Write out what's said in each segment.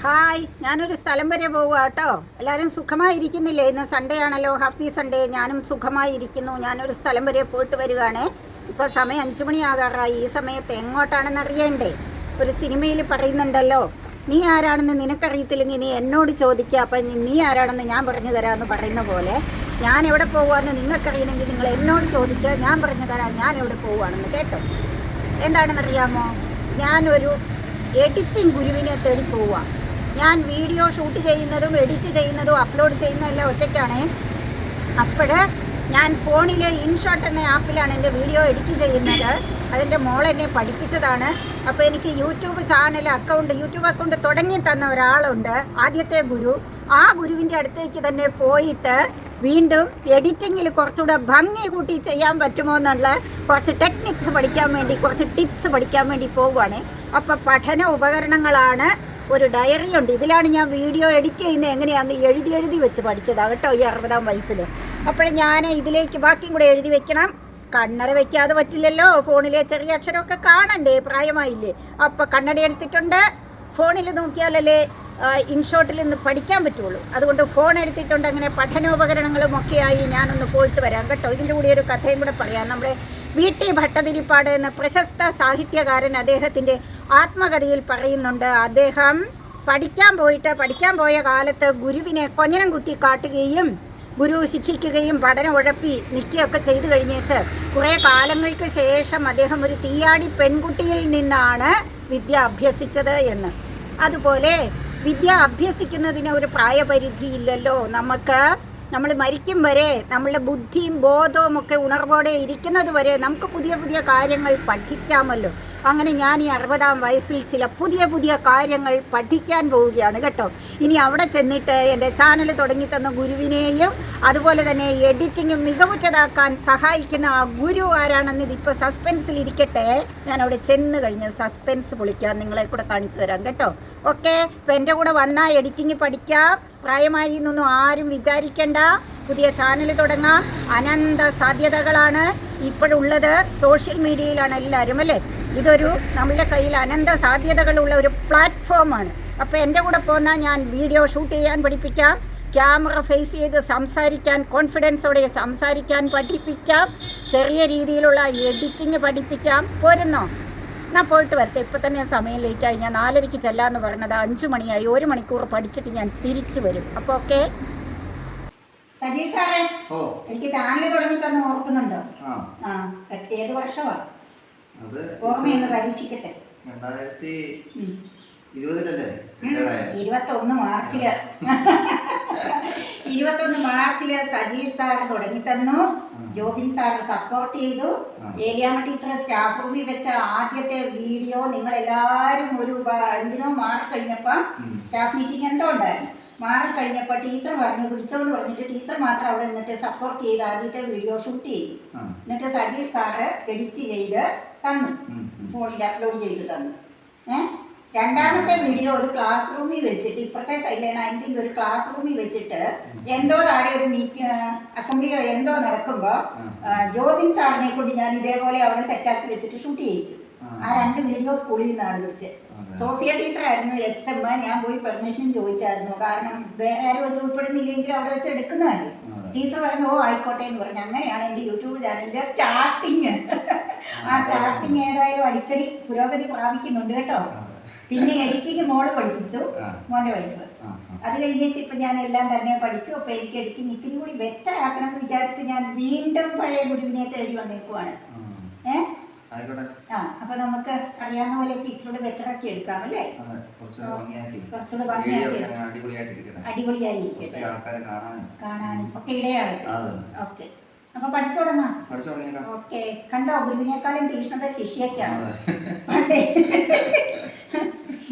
Hi, ഞാനൊരു സ്ഥലം വരെ പോവുക കേട്ടോ. എല്ലാവരും സുഖമായിരിക്കുന്നില്ലേ? ഇന്ന് സൺഡേ ആണല്ലോ, ഹാപ്പി സൺഡേ. ഞാനും സുഖമായിരിക്കുന്നു. ഞാനൊരു സ്ഥലം വരെ പോയിട്ട് വരികയാണേ. ഇപ്പോൾ സമയം 5 മണിയാകാറായി. ഈ സമയത്ത് എങ്ങോട്ടാണെന്ന് അറിയണ്ടേ? ഒരു സിനിമയിൽ പറയുന്നുണ്ടല്ലോ, നീ ആരാണെന്ന് നിനക്കറിയത്തില്ലെങ്കിൽ നീ എന്നോട് ചോദിക്കുക, അപ്പം നീ ആരാണെന്ന് ഞാൻ പറഞ്ഞു തരാമെന്ന് പറയുന്ന പോലെ, ഞാൻ എവിടെ പോകുകയെന്ന് നിങ്ങൾക്കറിയണമെങ്കിൽ നിങ്ങൾ എന്നോട് ചോദിക്കുക, ഞാൻ പറഞ്ഞു തരാം ഞാൻ എവിടെ പോവുകയാണെന്ന്. കേട്ടോ? എന്താണെന്നറിയാമോ? ഞാനൊരു എഡിറ്റിംഗ് ഗുരുവിനെ തേടി പോവുക. ഞാൻ വീഡിയോ ഷൂട്ട് ചെയ്യുന്നതും എഡിറ്റ് ചെയ്യുന്നതും അപ്ലോഡ് ചെയ്യുന്നതെല്ലാം ഒറ്റയ്ക്കാണ്. അപ്പോൾ ഞാൻ ഫോണിലെ ഇൻഷോട്ട് എന്ന ആപ്പിലാണ് എൻ്റെ വീഡിയോ എഡിറ്റ് ചെയ്യുന്നത്. അതിൻ്റെ മോളെന്നെ പഠിപ്പിച്ചതാണ്. അപ്പോൾ എനിക്ക് യൂട്യൂബ് അക്കൗണ്ട് തുടങ്ങി തന്ന ഒരാളുണ്ട്, ആദ്യത്തെ ഗുരു. ആ ഗുരുവിൻ്റെ അടുത്തേക്ക് തന്നെ പോയിട്ട് വീണ്ടും എഡിറ്റിങ്ങിൽ കുറച്ചുകൂടെ ഭംഗി കൂട്ടി ചെയ്യാൻ പറ്റുമോ എന്നുള്ള കുറച്ച് ടെക്നിക്സ് പഠിക്കാൻ വേണ്ടി, കുറച്ച് ടിപ്സ് പഠിക്കാൻ വേണ്ടി പോവുകയാണ്. അപ്പോൾ പഠന ഉപകരണങ്ങളാണ് ഒരു ഡയറി ഉണ്ട്. ഇതിലാണ് ഞാൻ വീഡിയോ എഡിറ്റ് ചെയ്യുന്നത് എങ്ങനെയാണെന്ന് എഴുതി വെച്ച് പഠിച്ചതാണ് കേട്ടോ, ഈ 60-ാം വയസ്സിൽ. അപ്പോൾ ഞാൻ ഇതിലേക്ക് ബാക്കിയും കൂടെ എഴുതി വെക്കണം. കണ്ണട വയ്ക്കാതെ പറ്റില്ലല്ലോ, ഫോണിലെ ചെറിയ അക്ഷരമൊക്കെ കാണണ്ടേ, പ്രായമായില്ലേ. അപ്പോൾ കണ്ണട എടുത്തിട്ടുണ്ട്. ഫോണിൽ നോക്കിയാലല്ലേ ഇൻഷോട്ടിൽ നിന്ന് പഠിക്കാൻ പറ്റുള്ളൂ. അതുകൊണ്ട് ഫോൺ എടുത്തിട്ടുണ്ട്. അങ്ങനെ പഠനോപകരണങ്ങളും ഒക്കെയായി ഞാനൊന്ന് പോയിട്ട് വരാം കേട്ടോ. ഇതിൻ്റെ കൂടി ഒരു കഥയും കൂടെ പറയാം. നമ്മുടെ VT ഭട്ടതിരിപ്പാട് എന്ന പ്രശസ്ത സാഹിത്യകാരൻ അദ്ദേഹത്തിൻ്റെ ആത്മകഥയിൽ പറയുന്നുണ്ട്, അദ്ദേഹം പഠിക്കാൻ പോയ കാലത്ത് ഗുരുവിനെ കൊഞ്ഞനം കുത്തി കാട്ടുകയും ഗുരു ശിക്ഷിക്കുകയും പഠനം ഉഴപ്പി നിൽക്കുകയൊക്കെ ചെയ്തു കഴിഞ്ഞേച്ച് കുറേ കാലങ്ങൾക്ക് ശേഷം അദ്ദേഹം ഒരു തീയാടി പെൺകുട്ടിയിൽ നിന്നാണ് വിദ്യ അഭ്യസിച്ചത് എന്ന്. അതുപോലെ വിദ്യ അഭ്യസിക്കുന്നതിന് ഒരു പ്രായപരിധിയില്ലല്ലോ. നമ്മൾ മരിക്കും വരെ നമ്മളുടെ ബുദ്ധിയും ബോധവും ഒക്കെ ഉണർവോടെ ഇരിക്കുന്നത് വരെ നമുക്ക് പുതിയ കാര്യങ്ങൾ പഠിക്കാമല്ലോ. അങ്ങനെ ഞാൻ ഈ 60-ാം വയസ്സിൽ ചില പുതിയ കാര്യങ്ങൾ പഠിക്കാൻ പോവുകയാണ് കേട്ടോ. ഇനി അവിടെ ചെന്നിട്ട് എൻ്റെ ചാനൽ തുടങ്ങി തന്ന ഗുരുവിനെയും അതുപോലെ തന്നെ എഡിറ്റിംഗ് മികവുറ്റതാക്കാൻ സഹായിക്കുന്ന ആ ഗുരു ആരാണെന്ന് ഇതിപ്പോൾ സസ്പെൻസിലിരിക്കട്ടെ. ഞാൻ അവിടെ ചെന്ന് കഴിഞ്ഞ് സസ്പെൻസ് പൊളിക്കാൻ നിങ്ങളെ കൂടെ കാണിച്ചു തരാം കേട്ടോ. ഓക്കെ, ഇപ്പം എൻ്റെ കൂടെ വന്നാൽ എഡിറ്റിംഗ് പഠിക്കാം. പ്രായമായി എന്നൊന്നും ആരും വിചാരിക്കേണ്ട. പുതിയ ചാനൽ തുടങ്ങാം. അനന്ത സാധ്യതകളാണ് ഇപ്പോഴുള്ളത്. സോഷ്യൽ മീഡിയയിലാണ് എല്ലാവരും അല്ലേ. ഇതൊരു നമ്മളുടെ കയ്യിൽ അനന്ത സാധ്യതകളുള്ള ഒരു പ്ലാറ്റ്ഫോമാണ്. അപ്പോൾ എൻ്റെ കൂടെ പോന്നാൽ ഞാൻ വീഡിയോ ഷൂട്ട് ചെയ്യാൻ പഠിപ്പിക്കാം, ക്യാമറ ഫേസ് ചെയ്ത് സംസാരിക്കാൻ, കോൺഫിഡൻസോടെ സംസാരിക്കാൻ പഠിപ്പിക്കാം, ചെറിയ രീതിയിലുള്ള എഡിറ്റിംഗ് പഠിപ്പിക്കാം. പോരുന്നോ? ഞാൻ പോയിട്ട് വരട്ടെ. ഇപ്പം തന്നെ സമയം ലേറ്റായി. ഞാൻ 4:30 ചെല്ലാമെന്ന് പറഞ്ഞത് 5 മണിയായി. 1 മണിക്കൂർ പഠിച്ചിട്ട് ഞാൻ തിരിച്ചു വരും. അപ്പോൾ ഓക്കെ. സജീഷ് സാറേ, എനിക്ക് ചാനൽ തുടങ്ങി തന്നെ ഓർക്കുന്നുണ്ടോ? ഏത് വർഷമാണ് ഓർമ്മയൊന്ന് പരീക്ഷിക്കട്ടെ. 21 മാർച്ചില് 21 മാർച്ചില് സജീഷ് സാർ തുടങ്ങി തന്നു. ജോബിൻ സാർ സപ്പോർട്ട് ചെയ്തു. ഏലിയാമ്മ ടീച്ചറെ സ്റ്റാഫ് റൂമിൽ വെച്ച ആദ്യത്തെ വീഡിയോ നിങ്ങളെല്ലാവരും എന്തിനോ മാറിക്കഴിഞ്ഞപ്പോൾ, സ്റ്റാഫ് മീറ്റിംഗ് എന്തോ ഉണ്ടായിരുന്നു, മാറിക്കഴിഞ്ഞപ്പോൾ ടീച്ചർ പിടിച്ചോന്ന് പറഞ്ഞിട്ട് ടീച്ചർ മാത്രം അവിടെ നിന്നിട്ട് സപ്പോർട്ട് ചെയ്ത് ആദ്യത്തെ വീഡിയോ ഷൂട്ട് ചെയ്തു. എന്നിട്ട് സജീഷ് സാറ് എഡിറ്റ് ചെയ്ത് തന്നു, ഫോണിൽ അപ്ലോഡ് ചെയ്ത് തന്നു. രണ്ടാമത്തെ വീഡിയോ ഒരു ക്ലാസ് റൂമിൽ വെച്ചിട്ട്, ഇപ്പുറത്തെ സൈഡിലാണ് അതിൻ്റെ ഒരു ക്ലാസ് റൂമിൽ വെച്ചിട്ട് എന്തോ താഴെ ഒരു അസംബ്ലിയോ എന്തോ നടക്കുമ്പോൾ ജോബിൻ സാറിനെ കൊണ്ട് ഞാൻ ഇതേപോലെ അവിടെ സെറ്റാക്കി വെച്ചിട്ട് ഷൂട്ട് ചെയ്യിച്ചു. ആ 2 വീഡിയോ സ്കൂളിൽ നിന്നാണ് വിളിച്ചത്. സോഫിയ ടീച്ചറായിരുന്നു HM. ഞാൻ പോയി പെർമിഷൻ ചോദിച്ചായിരുന്നു, കാരണം വേറെ ആരും അതിൽ ഉൾപ്പെടുന്നില്ലെങ്കിൽ അവിടെ വെച്ച് എടുക്കുന്നതല്ലേ. ടീച്ചർ പറഞ്ഞു ഓ ആയിക്കോട്ടെ എന്ന് പറഞ്ഞു. അങ്ങനെയാണ് എൻ്റെ യൂട്യൂബ് ചാനലിൻ്റെ സ്റ്റാർട്ടിങ്. ആ സ്റ്റാർട്ടിങ് ഏതായാലും അടിക്കടി പുരോഗതി പ്രാപിക്കുന്നുണ്ട് കേട്ടോ. പിന്നെ എഡിറ്റിംഗ് മോള് പഠിപ്പിച്ചു, മോൻ്റെ വൈഫ്. അത് കഴിഞ്ഞേച്ച് ഇപ്പം ഞാൻ എല്ലാം തന്നെ പഠിച്ചു. അപ്പോൾ എനിക്ക് എഡിറ്റിംഗ് ഇത്തിരി കൂടി ബെറ്റർ ആക്കണം എന്ന് വിചാരിച്ച് ഞാൻ വീണ്ടും പഴയ ഗുരുവിനെ തേടി വന്നേക്കുവാണ്. അപ്പൊ നമുക്ക് അറിയാവുന്ന പോലെ ഇച്ചിരി ബെറ്റർ ആക്കി എടുക്കാം അല്ലേ, കുറച്ചുകൂടെ ഭംഗിയാക്കി അടിപൊളിയായി ഇരിക്കട്ടെ, കാണാനും ഒക്കെ ഇടയാകട്ടെ. ഓക്കെ, അപ്പൊ പഠിച്ചു തുടങ്ങാം. ഓക്കെ, കണ്ടോ ഗുരുവിനേക്കാളും തീക്ഷ്ണത ശിഷ്യക്കാണ്. പണ്ടേ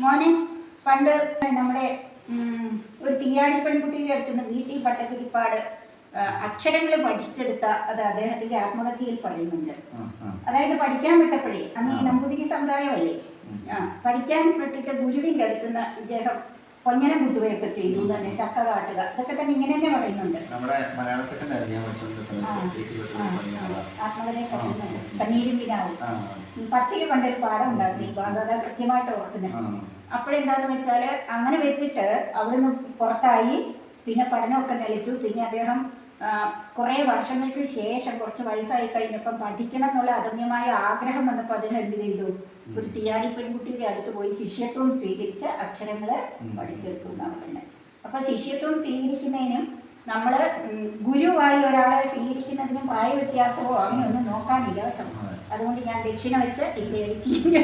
മോനെ, പണ്ട് നമ്മുടെ ഒരു തീയാടി പെൺകുട്ടിയുടെ അടുത്തുനിന്ന് VT ഭട്ടതിരിപ്പാട് അക്ഷരങ്ങൾ പഠിച്ചെടുത്ത അത് അദ്ദേഹത്തിന്റെ ആത്മകഥയിൽ പറയുന്നുണ്ട്. അതായത് പഠിക്കാൻ വിട്ടപ്പോഴേ, അന്ന് ഈ നമ്പൂതിരി സമുദായമല്ലേ, പഠിക്കാൻ വിട്ടിട്ട് ഗുരുവിൻ്റെ അടുത്തുനിന്ന് ഇദ്ദേഹം കൊഞ്ഞനം കുത്തുകയൊക്കെ ചെയ്തു തന്നെ, ചക്ക കാട്ടുക, ഇതൊക്കെ തന്നെ ഇങ്ങനെ തന്നെ പറയുന്നുണ്ട്. ആത്മകഥയെ പറയുന്നുണ്ട്. കണ്ണീരും ദിനാവും 10ൽ പണ്ടൊരു പാഠം ഉണ്ടായിരുന്നു ഈ ഭാഗം, അത് കൃത്യമായിട്ട് ഓർക്കുന്നത്. അപ്പോഴെന്താന്ന് വെച്ചാൽ അങ്ങനെ വെച്ചിട്ട് അവിടുന്ന് പുറത്തായി, പിന്നെ പഠനമൊക്കെ നിലച്ചു. പിന്നെ അദ്ദേഹം കുറേ വർഷങ്ങൾക്ക് ശേഷം കുറച്ച് വയസ്സായി കഴിഞ്ഞപ്പം പഠിക്കണം എന്നുള്ള അദമ്യമായ ആഗ്രഹം വന്നപ്പോൾ അദ്ദേഹം എന്ത് ചെയ്തു, ഒരു തീയാടി പെൺകുട്ടിയുടെ അടുത്ത് പോയി ശിഷ്യത്വം സ്വീകരിച്ച് അക്ഷരങ്ങൾ പഠിച്ചെടുത്തു എന്നാണ് പറയുന്നത്. അപ്പോൾ ശിഷ്യത്വം സ്വീകരിക്കുന്നതിനും നമ്മൾ ഗുരുവായി ഒരാളെ സ്വീകരിക്കുന്നതിനും പ്രായ വ്യത്യാസമോ അങ്ങനെയൊന്നും നോക്കാനില്ല കേട്ടോ. അതുകൊണ്ട് ഞാൻ ദക്ഷിണ വെച്ച് ഇപ്പം എഡിറ്റിങ്ങിൻ്റെ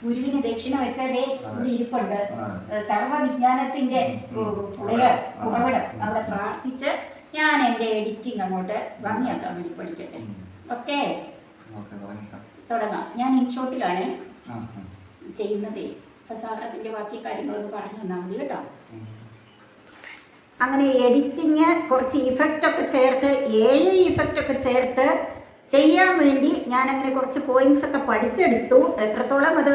ഗുരുവിന് ദക്ഷിണ വെച്ചതേ ഇവിടെ ഇരിപ്പുണ്ട്. സർവ്വവിജ്ഞാനത്തിന്റെ ഉറവിടം അവിടെ പ്രാർത്ഥിച്ച് ഞാൻ എൻ്റെ എഡിറ്റിംഗ് അങ്ങോട്ട് ഭംഗിയാക്കാൻ വേണ്ടി പഠിക്കട്ടെ. ഓക്കെ, തുടങ്ങാം. ഞാൻ ഇൻഷോട്ടിലാണ് ചെയ്യുന്നതേ. അപ്പം സാറത്തിൻ്റെ ബാക്കി കാര്യങ്ങളൊന്ന് പറഞ്ഞു തന്നാൽ മതി കേട്ടോ. അങ്ങനെ എഡിറ്റിങ് കുറച്ച് ഇഫക്റ്റൊക്കെ ചേർത്ത്, ഇഫക്റ്റൊക്കെ ചേർത്ത് ചെയ്യാൻ വേണ്ടി ഞാനങ്ങനെ കുറച്ച് പോയിന്റ്സ് ഒക്കെ പഠിച്ചെടുത്തു. എത്രത്തോളം അത്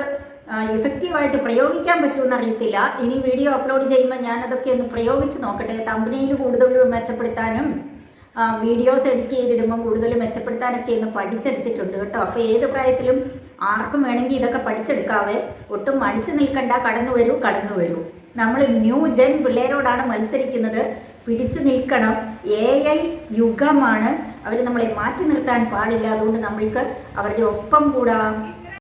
ഇഫക്റ്റീവായിട്ട് പ്രയോഗിക്കാൻ പറ്റുമെന്ന് അറിയത്തില്ല. ഇനി വീഡിയോ അപ്ലോഡ് ചെയ്യുമ്പോൾ ഞാനതൊക്കെ ഒന്ന് പ്രയോഗിച്ച് നോക്കട്ടെ. തമ്പനെയിൽ കൂടുതൽ മെച്ചപ്പെടുത്താനും വീഡിയോസ് എഡിറ്റ് ചെയ്തിടുമ്പോൾ കൂടുതൽ മെച്ചപ്പെടുത്താനൊക്കെ ഒന്ന് പഠിച്ചെടുത്തിട്ടുണ്ട് കേട്ടോ. അപ്പോൾ ഏത് പ്രായത്തിലും ആർക്കും വേണമെങ്കിൽ ഇതൊക്കെ പഠിച്ചെടുക്കാവേ. ഒട്ടും മടിച്ചു നിൽക്കണ്ട, കടന്നു വരൂ. നമ്മൾ ന്യൂ ജെൻ പിള്ളേരോടാണ് മത്സരിക്കുന്നത്. പിടിച്ചു നിൽക്കണം. AI യുഗമാണ്. അവർ നമ്മളെ മാറ്റി നിർത്താൻ പാടില്ല. അതുകൊണ്ട് നമ്മൾക്ക് അവരുടെ ഒപ്പം കൂടാം.